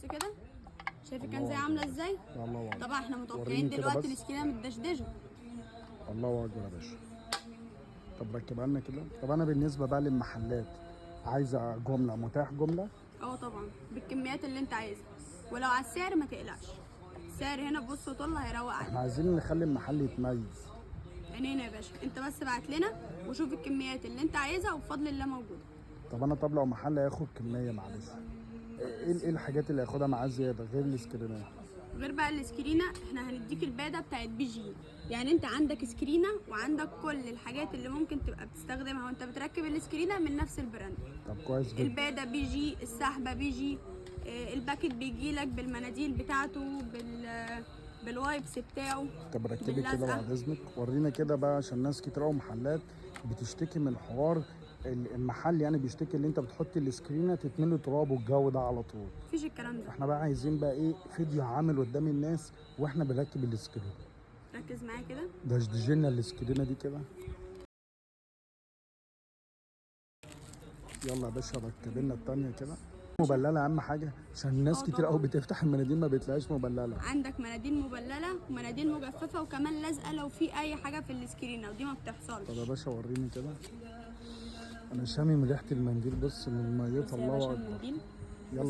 بص كده، شايف الكنزه عامله ازاي؟ الله اكبر. طبعا احنا وريني متوقعين كده دلوقتي بس. السكينه متدشدشه. الله اكبر يا باشا. طب ركبها لنا كده. طب انا بالنسبه بقى للمحلات، عايزه جمله، متاح جمله؟ اه طبعا، بالكميات اللي انت عايزها، ولو على السعر ما تقلقش، السعر هنا بص وطلع هيروق احنا عليك. عايزين نخلي المحل يتميز. عينينا يا باشا، انت بس بعت لنا وشوف الكميات اللي انت عايزها وبفضل الله موجوده. طب انا، طب لو محل هياخد كميه، معلش، ايه الحاجات اللي هياخدها معاه زياده غير السكرينات؟ غير بقى السكرينه، احنا هنديك الباده بتاعت بي جي. يعني انت عندك سكرينه وعندك كل الحاجات اللي ممكن تبقى بتستخدمها وانت بتركب السكرينه من نفس البراند. طب كويس جدا. الباده بي جي، السحبه بي جي، الباكت بيجيلك بالمناديل بتاعته، بالوايبس بتاعه، طب ركبي كده باللزقه. بعد اذنك، ورينا كده بقى، عشان ناس كتير قوي محلات بتشتكي من حوار المحل، يعني بيشتكي اللي انت بتحط السكرينه تتملي تراب والجو ده على طول. مفيش الكلام ده. احنا بقى عايزين بقى ايه، فيديو عامل قدام الناس واحنا بنركب السكرين. ركز معايا كده. دشدشنا السكرينه دي كده. يلا يا باشا، ركب لنا التانيه كده. مبلله اهم حاجه، عشان ناس كتير قوي طبعا بتفتح المناديل ما بتلاقيش مبلله. عندك مناديل مبلله ومناديل مجففه وكمان لازقه لو في اي حاجه في السكرينه، ودي ما بتحصلش. طب يا باشا وريني كده. انا شامم ريحه المنديل، بص من ميتها، بص يا الله باشا اكبر. المنديل. يلا.